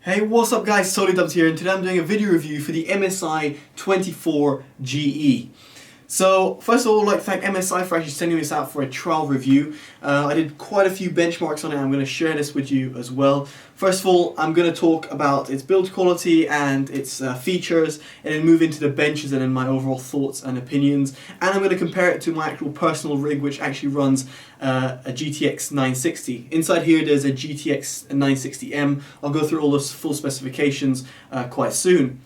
Hey, what's up guys, Totallydubbed here, and today I'm doing a video review for the MSI 24GE. So, first of all, I'd like to thank MSI for actually sending this out for a trial review. I did quite a few benchmarks on it, and I'm going to share this with you as well. First of all, I'm going to talk about its build quality and its features, and then move into the benches and then my overall thoughts and opinions. And I'm going to compare it to my actual personal rig, which actually runs a GTX960. Inside here there's a GTX960M. I'll go through all those full specifications quite soon.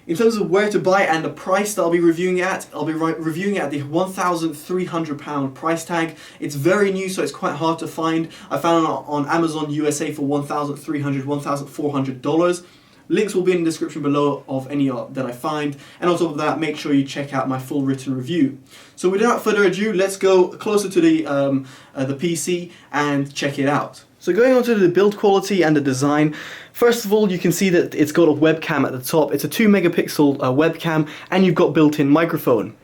In terms of where to buy and the price that I'll be reviewing at, I'll be reviewing at the £1,300 price tag. It's very new, so it's quite hard to find. I found it on Amazon USA for $1,300, $1,400. Links will be in the description below of any that I find. And on top of that, make sure you check out my full written review. So without further ado, let's go closer to the PC and check it out. So going on to the build quality and the design, first of all you can see that it's got a webcam at the top. It's a 2 megapixel webcam, and you've got built-in microphone.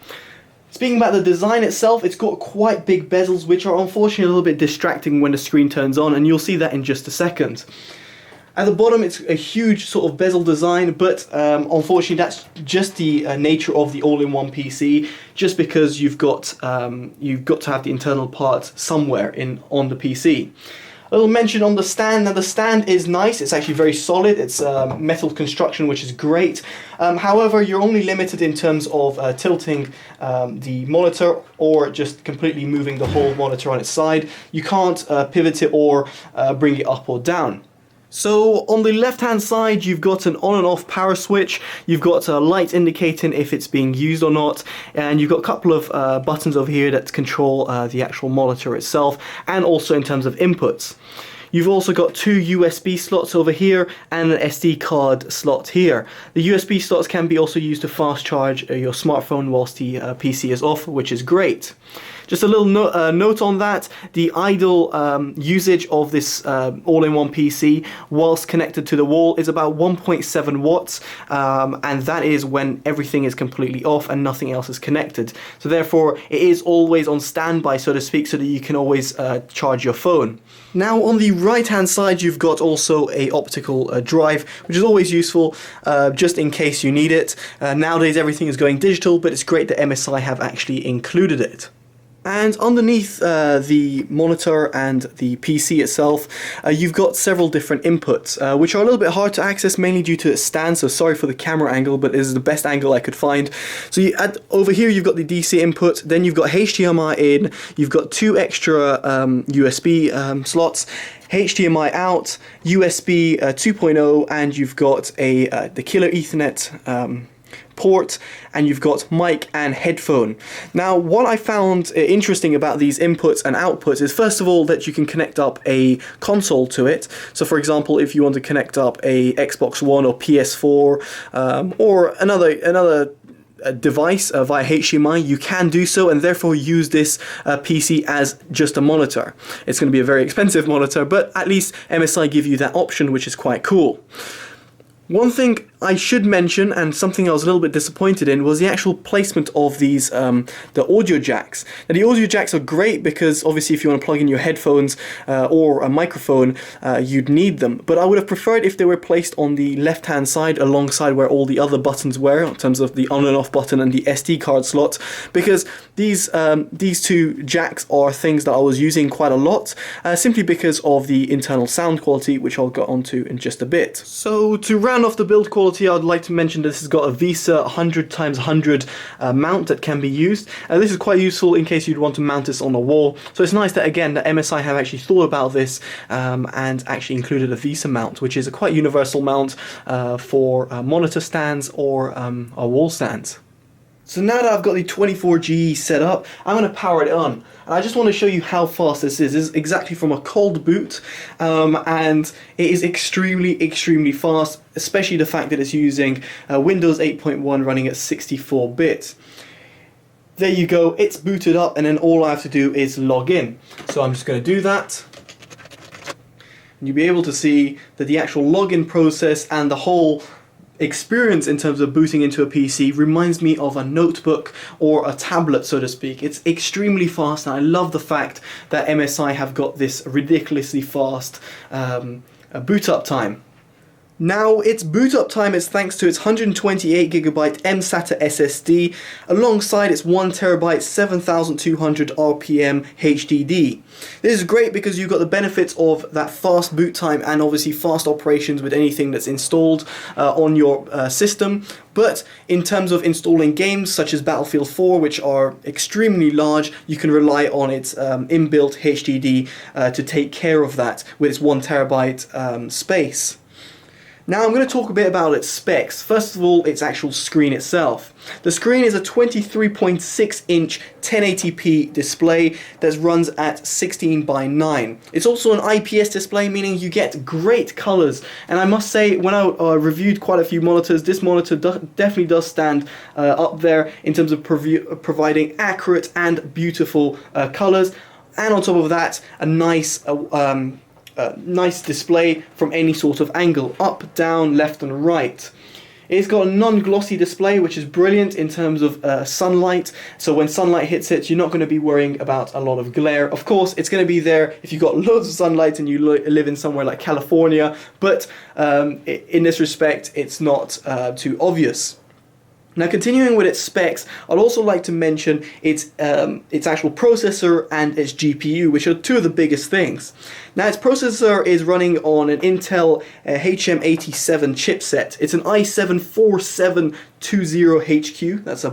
Speaking about the design itself, it's got quite big bezels, which are unfortunately a little bit distracting when the screen turns on, and you'll see that in just a second. At the bottom it's a huge sort of bezel design, but unfortunately that's just the nature of the all-in-one PC, just because you've got to have the internal parts somewhere on the PC. A little mention on the stand. Now the stand is nice, it's actually very solid, it's metal construction, which is great. However, you're only limited in terms of tilting the monitor or just completely moving the whole monitor on its side. You can't pivot it or bring it up or down. So on the left hand side you've got an on and off power switch, you've got a light indicating if it's being used or not, and you've got a couple of buttons over here that control the actual monitor itself, and also in terms of inputs. You've also got two USB slots over here and an SD card slot here. The USB slots can be also used to fast charge your smartphone whilst the PC is off, which is great. Just a little note on that, the idle usage of this all-in-one PC whilst connected to the wall is about 1.7 watts, and that is when everything is completely off and nothing else is connected. So therefore it is always on standby, so to speak, so that you can always charge your phone. Now on the right hand side you've got also a optical drive, which is always useful just in case you need it. Nowadays everything is going digital, but it's great that MSI have actually included it. And underneath the monitor and the PC itself, you've got several different inputs, which are a little bit hard to access, mainly due to its stand, so sorry for the camera angle, but this is the best angle I could find. So over here you've got the DC input, then you've got HDMI in, you've got two extra USB slots, HDMI out, USB 2.0, and you've got the killer Ethernet port, and you've got mic and headphone. Now what I found interesting about these inputs and outputs is, first of all, that you can connect up a console to it. So for example, if you want to connect up a Xbox One or PS4 or another device via HDMI, you can do so, and therefore use this PC as just a monitor. It's going to be a very expensive monitor, but at least MSI give you that option, which is quite cool. One thing I should mention, and something I was a little bit disappointed in, was the actual placement of these the audio jacks. Now the audio jacks are great because obviously if you want to plug in your headphones or a microphone, you'd need them, but I would have preferred if they were placed on the left hand side alongside where all the other buttons were, in terms of the on and off button and the SD card slot, because these two jacks are things that I was using quite a lot, simply because of the internal sound quality, which I'll get onto in just a bit. So to round off the build quality, I'd like to mention this has got a VESA 100x100 mount that can be used. This is quite useful in case you'd want to mount this on a wall. So it's nice that, again, that MSI have actually thought about this and actually included a VESA mount, which is a quite universal mount for monitor stands or wall stands. So now that I've got the 24GE set up, I'm going to power it on. And I just want to show you how fast this is. This is exactly from a cold boot, and it is extremely fast, especially the fact that it's using Windows 8.1 running at 64-bit. There you go, it's booted up, and then all I have to do is log in. So I'm just going to do that. And you'll be able to see that the actual login process and the whole experience in terms of booting into a PC reminds me of a notebook or a tablet, so to speak. It's extremely fast, and I love the fact that MSI have got this ridiculously fast boot up time. Now, its boot up time is thanks to its 128GB mSATA SSD alongside its 1TB 7200 RPM HDD. This is great because you've got the benefits of that fast boot time and obviously fast operations with anything that's installed on your system. But in terms of installing games such as Battlefield 4, which are extremely large, you can rely on its inbuilt HDD to take care of that with its 1TB space. Now I'm going to talk a bit about its specs. First of all, its actual screen itself. The screen is a 23.6 inch 1080p display that runs at 16:9. It's also an IPS display, meaning you get great colors. And I must say, when I reviewed quite a few monitors, this monitor definitely does stand up there in terms of providing accurate and beautiful colors. And on top of that, a nice display from any sort of angle, up, down, left and right. It's got a non-glossy display, which is brilliant in terms of sunlight, so when sunlight hits it, you're not going to be worrying about a lot of glare. Of course, it's going to be there if you've got loads of sunlight and you live in somewhere like California, but in this respect, it's not too obvious. Now, continuing with its specs, I'd also like to mention its actual processor and its GPU, which are two of the biggest things. Now, its processor is running on an Intel HM87 chipset. It's an i7-4720HQ. That's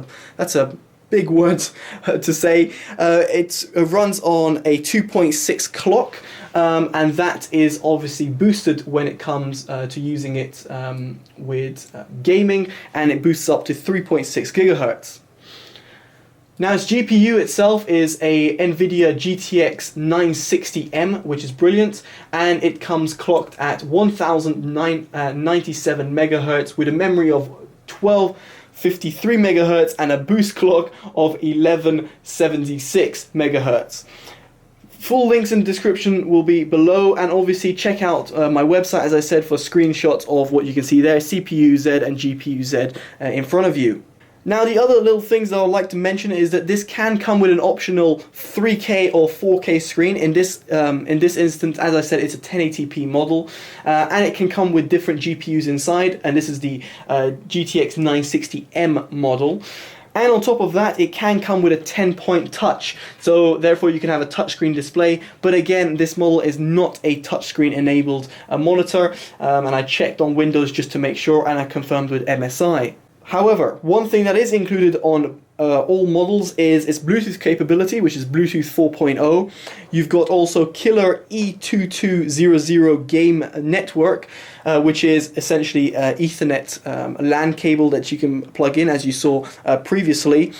a big word to say. It runs on a 2.6 clock, and that is obviously boosted when it comes to using it with gaming, and it boosts up to 3.6 GHz. Now, its GPU itself is a NVIDIA GTX960M, which is brilliant, and it comes clocked at 1097 MHz with a memory of 1253 MHz and a boost clock of 1176 MHz. Full links in the description will be below, and obviously check out my website, as I said, for screenshots of what you can see there, CPU-Z and GPU-Z in front of you. Now, the other little things that I would like to mention is that this can come with an optional 3K or 4K screen. In this instance, as I said, it's a 1080p model, and it can come with different GPUs inside, and this is the GTX960M model. And on top of that, it can come with a 10-point touch, so therefore you can have a touchscreen display. But again, this model is not a touchscreen enabled monitor, and I checked on Windows just to make sure, and I confirmed with MSI. However, one thing that is included on all models is its Bluetooth capability, which is Bluetooth 4.0. You've got also killer E2200 game network, which is essentially Ethernet LAN cable that you can plug in, as you saw previously.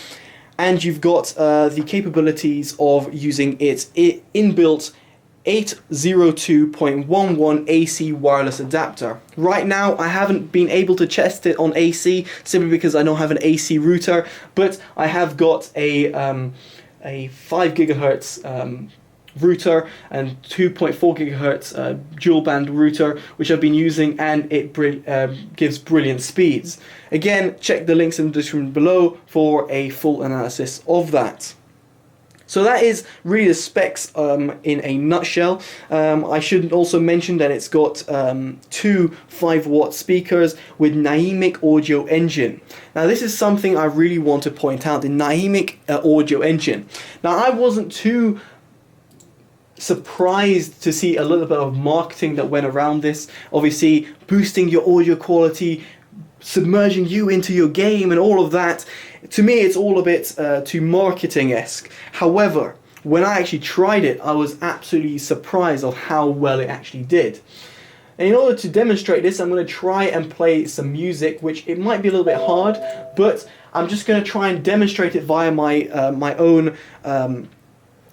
And you've got the capabilities of using its inbuilt 802.11 AC wireless adapter. Right now, I haven't been able to test it on AC simply because I don't have an AC router, but I have got a 5 GHz router and 2.4 GHz dual band router, which I've been using, and it gives brilliant speeds. Again, check the links in the description below for a full analysis of that. So that is really the specs in a nutshell. I should also mention that it's got two 5-watt speakers with Nahimic audio engine. Now, this is something I really want to point out, the Nahimic audio engine. Now, I wasn't too surprised to see a little bit of marketing that went around this, obviously boosting your audio quality, submerging you into your game and all of that. To me, it's all a bit too marketing-esque. However, when I actually tried it, I was absolutely surprised of how well it actually did. And in order to demonstrate this, I'm going to try and play some music, which it might be a little bit hard, but I'm just going to try and demonstrate it via my my own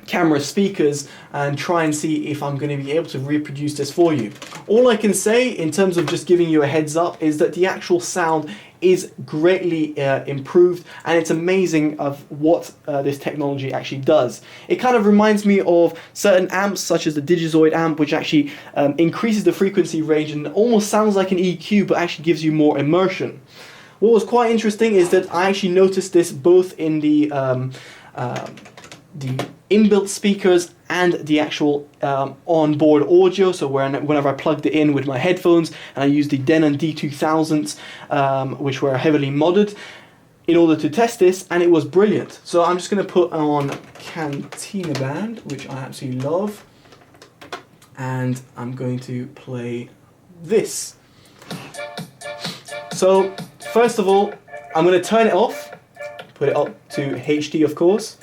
camera speakers and try and see if I'm going to be able to reproduce this for you. All I can say in terms of just giving you a heads up is that the actual sound is greatly improved, and it's amazing of what this technology actually does. It kind of reminds me of certain amps such as the Digizoid amp, which actually increases the frequency range and almost sounds like an EQ but actually gives you more immersion. What was quite interesting is that I actually noticed this both in the inbuilt speakers and the actual onboard audio. So whenever I plugged it in with my headphones, and I used the Denon D2000s, which were heavily modded, in order to test this, and it was brilliant. So I'm just going to put on Cantina Band, which I absolutely love, and I'm going to play this. So first of all, I'm going to turn it off, put it up to HD of course.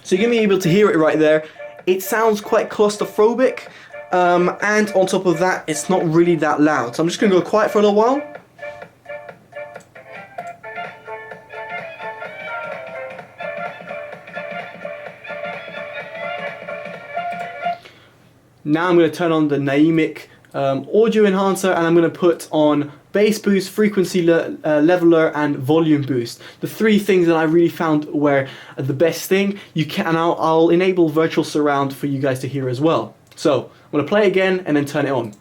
So you're going to be able to hear it right there. It sounds quite claustrophobic, and on top of that, it's not really that loud. So I'm just going to go quiet for a little while. Now I'm going to turn on the Nahimic audio enhancer, and I'm going to put on bass boost, frequency leveler, and volume boost. The three things that I really found were the best thing. I'll enable virtual surround for you guys to hear as well. So I'm going to play again and then turn it on.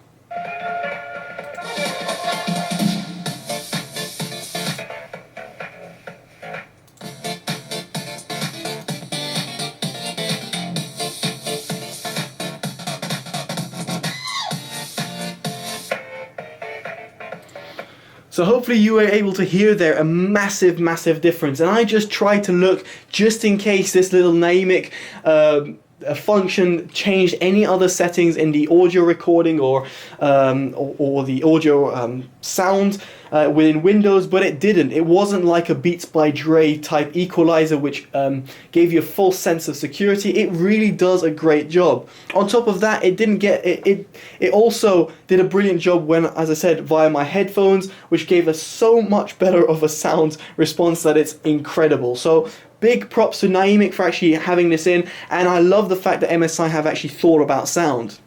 So hopefully you were able to hear there a massive difference, and I just tried to look just in case this little Nahimic function changed any other settings in the audio recording or the audio sound within Windows, but it didn't. It wasn't like a Beats by Dre type equalizer which gave you a false sense of security. It really does a great job. On top of that, it also did a brilliant job when, as I said, via my headphones, which gave us so much better of a sound response that it's incredible. So big props to Nahimic for actually having this in, and I love the fact that MSI have actually thought about sound.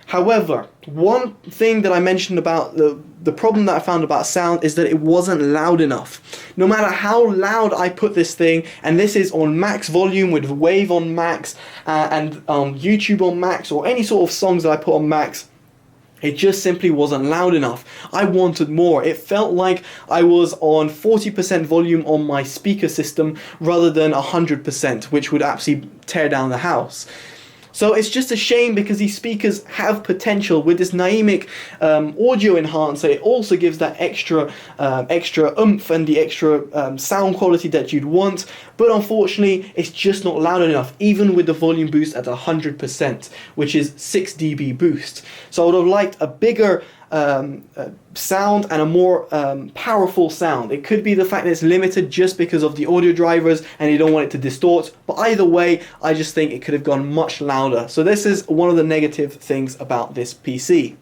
However, one thing that I mentioned about the problem that I found about sound is that it wasn't loud enough. No matter how loud I put this thing, and this is on max volume with Wave on max and YouTube on max, or any sort of songs that I put on max, it just simply wasn't loud enough. I wanted more. It felt like I was on 40% volume on my speaker system rather than 100%, which would absolutely tear down the house. So it's just a shame because these speakers have potential. With this Nahimic audio enhancer, it also gives that extra oomph and the extra sound quality that you'd want. But unfortunately, it's just not loud enough, even with the volume boost at 100%, which is 6 dB boost. So I would have liked a bigger sound and a more powerful sound. It could be the fact that it's limited just because of the audio drivers and you don't want it to distort, but either way, I just think it could have gone much louder. So this is one of the negative things about this PC.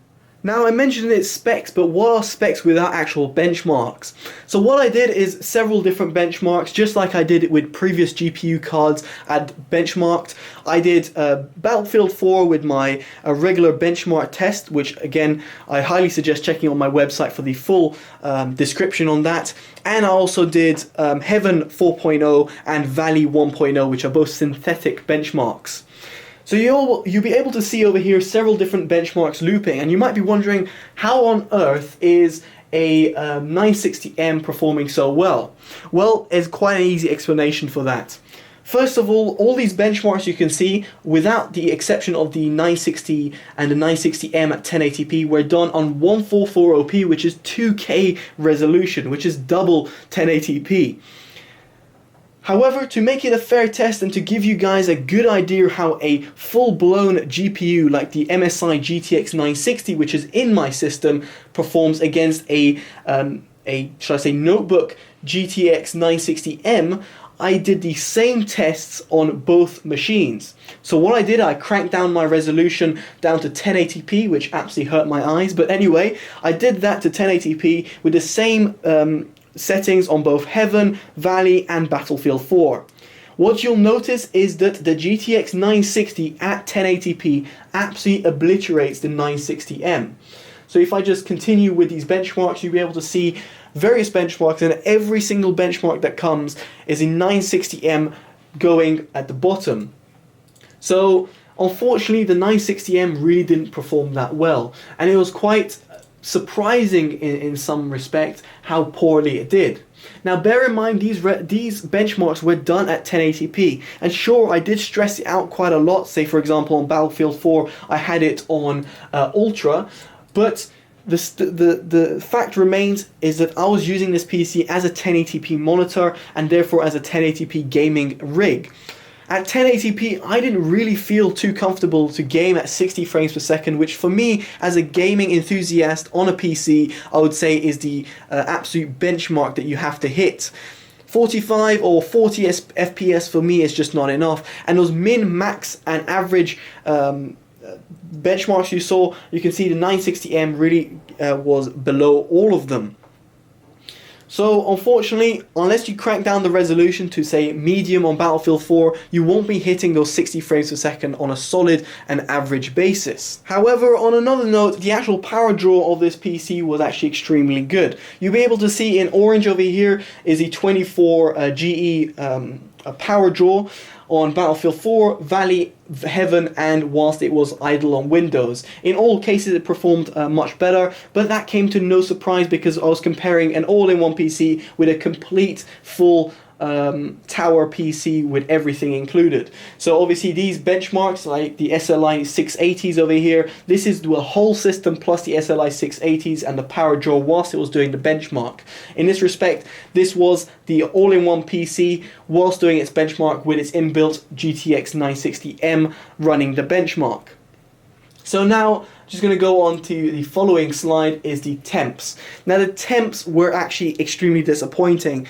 Now, I mentioned its specs, but what are specs without actual benchmarks? So what I did is several different benchmarks, just like I did with previous GPU cards I'd benchmarked. I did Battlefield 4 with my regular benchmark test, which again, I highly suggest checking on my website for the full description on that. And I also did Heaven 4.0 and Valley 1.0, which are both synthetic benchmarks. So you'll be able to see over here several different benchmarks looping, and you might be wondering how on earth is a 960M performing so well? Well, there's quite an easy explanation for that. First of all these benchmarks you can see, without the exception of the 960 and the 960M at 1080p, were done on 1440p, which is 2K resolution, which is double 1080p. However, to make it a fair test and to give you guys a good idea how a full-blown GPU like the MSI GTX960, which is in my system, performs against a should I say, notebook GTX960M, I did the same tests on both machines. So what I did, I cranked down my resolution down to 1080p, which absolutely hurt my eyes, but anyway, I did that to 1080p with the same settings on both Heaven, Valley, and Battlefield 4. What you'll notice is that the GTX 960 at 1080p absolutely obliterates the 960M. So if I just continue with these benchmarks, you'll be able to see various benchmarks, and every single benchmark that comes is a 960M going at the bottom. So unfortunately, the 960M really didn't perform that well, and it was quite surprising in some respect how poorly it did. Now bear in mind these benchmarks were done at 1080p, and sure, I did stress it out quite a lot. Say for example on Battlefield 4 I had it on Ultra, but the fact remains is that I was using this PC as a 1080p monitor and therefore as a 1080p gaming rig. At 1080p, I didn't really feel too comfortable to game at 60 frames per second, which for me, as a gaming enthusiast on a PC, I would say is the absolute benchmark that you have to hit. 45 or 40 FPS for me is just not enough, and those min, max, and average benchmarks you saw, you can see the 960M really was below all of them. So unfortunately, unless you crank down the resolution to say medium on Battlefield 4, you won't be hitting those 60 frames per second on a solid and average basis. However, on another note, the actual power draw of this PC was actually extremely good. You'll be able to see in orange over here is the 24GE power draw on Battlefield 4, Valley, Heaven, and whilst it was idle on Windows. In all cases it performed much better, but that came to no surprise because I was comparing an all-in-one PC with a complete full tower PC with everything included. So obviously these benchmarks like the SLI 680s over here, this is the whole system plus the SLI 680s and the power draw whilst it was doing the benchmark. In this respect, this was the all-in-one PC whilst doing its benchmark with its inbuilt GTX960M running the benchmark. So now, just going to go on to the following slide is the temps. Now the temps were actually extremely disappointing.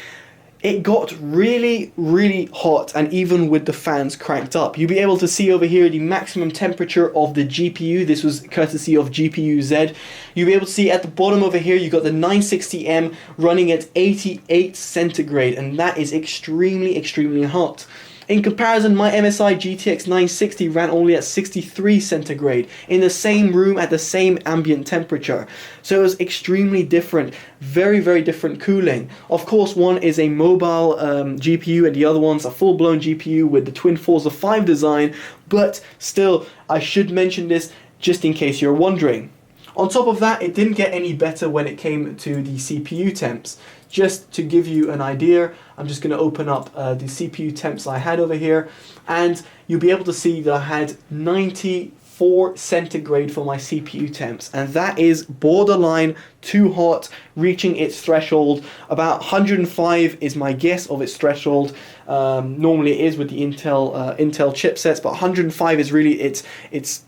It got really, really hot, and even with the fans cranked up. You'll be able to see over here the maximum temperature of the GPU. This was courtesy of GPU Z. You'll be able to see at the bottom over here, you've got the 960M running at 88 centigrade, and that is extremely, extremely hot. In comparison, my MSI GTX 960 ran only at 63 centigrade in the same room at the same ambient temperature. So it was extremely different, very, very different cooling. Of course, one is a mobile GPU and the other one's a full-blown GPU with the twin Forza 5 design, but still, I should mention this just in case you're wondering. On top of that, it didn't get any better when it came to the CPU temps. Just to give you an idea, I'm just going to open up the CPU temps I had over here, and you'll be able to see that I had 94 centigrade for my CPU temps, and that is borderline too hot, reaching its threshold. About 105 is my guess of its threshold. Normally it is with the Intel chipsets, but 105 is really its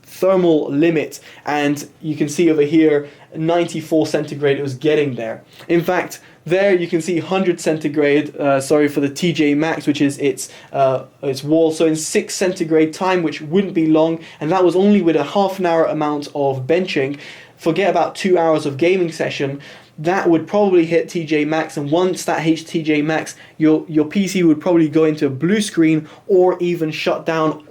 thermal limit, and you can see over here 94 centigrade it was getting there. In fact, there you can see 100 centigrade, sorry, for the TJ Max, which is its wall. So in 6 centigrade time, which wouldn't be long, and that was only with a half an hour amount of benching. Forget about 2 hours of gaming session. That would probably hit TJ Max, and once that hits TJ Max, your PC would probably go into a blue screen or even shut down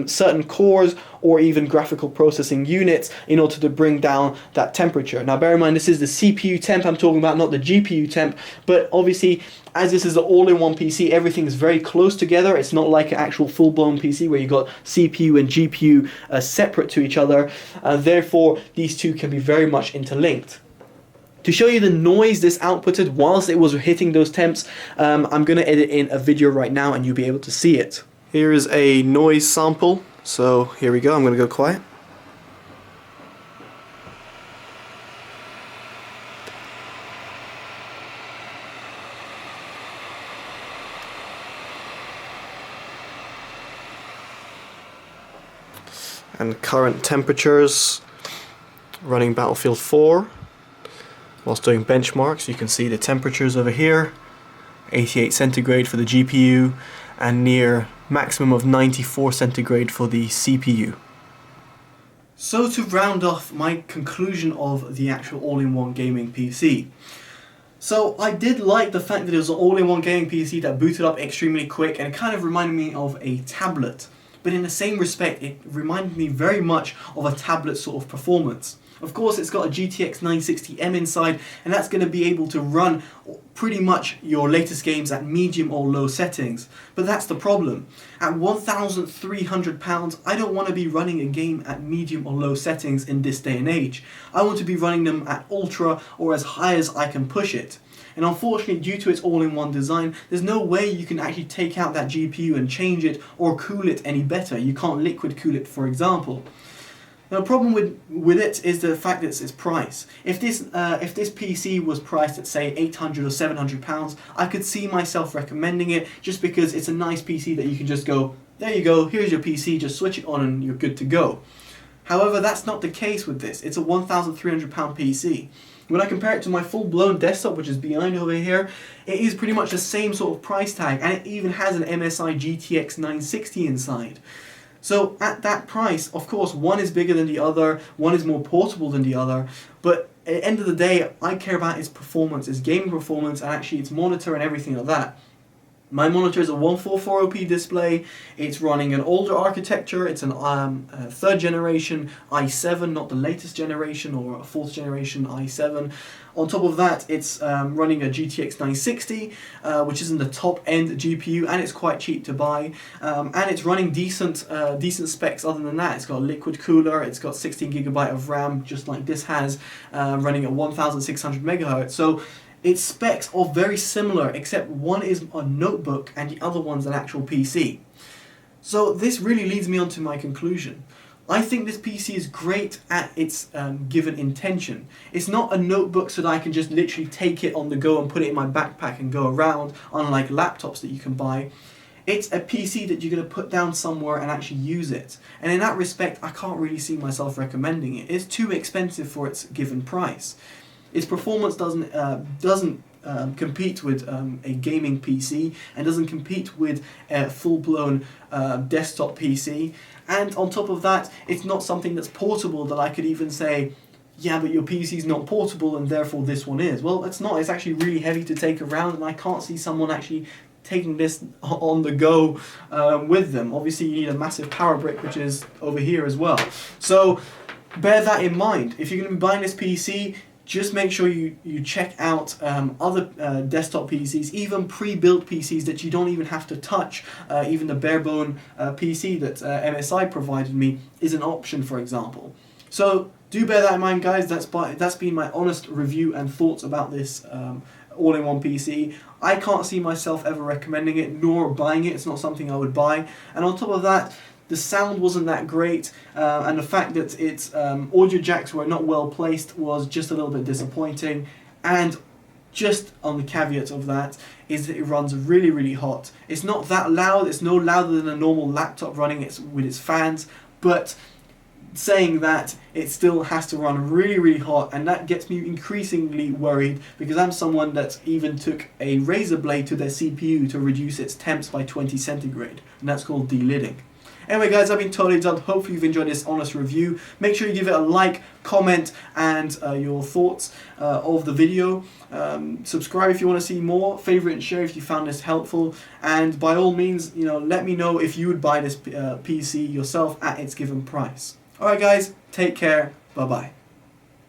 certain cores or even graphical processing units in order to bring down that temperature. Now bear in mind, this is the CPU temp I'm talking about, not the GPU temp, but obviously as this is an all-in-one PC, everything is very close together. It's not like an actual full-blown PC where you've got CPU and GPU separate to each other, therefore these two can be very much interlinked. To show you the noise this outputted whilst it was hitting those temps, I'm going to edit in a video right now and you'll be able to see it. Here is a noise sample, so here we go, I'm going to go quiet. And current temperatures running Battlefield 4 whilst doing benchmarks. You can see the temperatures over here, 88 centigrade for the GPU and near maximum of 94 centigrade for the CPU. So to round off my conclusion of the actual all-in-one gaming PC. So I did like the fact that it was an all-in-one gaming PC that booted up extremely quick, and it kind of reminded me of a tablet. But in the same respect, it reminded me very much of a tablet sort of performance. Of course, it's got a GTX 960M inside, and that's going to be able to run pretty much your latest games at medium or low settings. But that's the problem. At £1,300, I don't want to be running a game at medium or low settings in this day and age. I want to be running them at ultra or as high as I can push it. And unfortunately, due to its all-in-one design, there's no way you can actually take out that GPU and change it or cool it any better. You can't liquid cool it, for example. Now, the problem with it is the fact that it's its price. If this PC was priced at, say, £800 or £700, I could see myself recommending it just because it's a nice PC that you can just go, there you go, here's your PC, just switch it on and you're good to go. However, that's not the case with this. It's a £1,300 PC. When I compare it to my full-blown desktop, which is behind over here, it is pretty much the same sort of price tag, and it even has an MSI GTX960 inside. So at that price, of course, one is bigger than the other, one is more portable than the other, but at the end of the day, I care about its performance, its gaming performance, and actually its monitor and everything like that. My monitor is a 144p display, it's running an older architecture, it's an 3rd generation i7, not the latest generation or a 4th generation i7. On top of that, it's running a GTX 960, which isn't the top end GPU, and it's quite cheap to buy, and it's running decent specs. Other than that, it's got a liquid cooler, it's got 16GB of RAM, just like this has, running at 1600 MHz. So its specs are very similar, except one is a notebook and the other one's an actual PC. So this really leads me on to my conclusion. I think this PC is great at its given intention. It's not a notebook so that I can just literally take it on the go and put it in my backpack and go around, unlike laptops that you can buy. It's a PC that you're going to put down somewhere and actually use it. And in that respect, I can't really see myself recommending it. It's too expensive for its given price. Its performance doesn't compete with a gaming PC, and doesn't compete with a full-blown desktop PC. And on top of that, it's not something that's portable that I could even say, yeah, but your PC's not portable and therefore this one is. Well, it's not. It's actually really heavy to take around, and I can't see someone actually taking this on the go with them. Obviously, you need a massive power brick, which is over here as well. So bear that in mind. If you're going to be buying this PC, just make sure you check out other desktop PCs, even pre-built PCs that you don't even have to touch. Even the bare-bone PC that MSI provided me is an option, for example. So do bear that in mind, guys. That's been my honest review and thoughts about this all-in-one PC. I can't see myself ever recommending it, nor buying it. It's not something I would buy. And on top of that, the sound wasn't that great, and the fact that its audio jacks were not well placed was just a little bit disappointing. And just on the caveat of that is that it runs really, really hot. It's not that loud, it's no louder than a normal laptop running with its fans, but saying that, it still has to run really, really hot, and that gets me increasingly worried, because I'm someone that even took a razor blade to their CPU to reduce its temps by 20 centigrade, and that's called delidding. Anyway, guys, I've been Totally Dubbed. Hopefully you've enjoyed this honest review. Make sure you give it a like, comment, and your thoughts of the video. Subscribe if you want to see more. Favorite and share if you found this helpful. And by all means, let me know if you would buy this PC yourself at its given price. Alright, guys, take care. Bye-bye.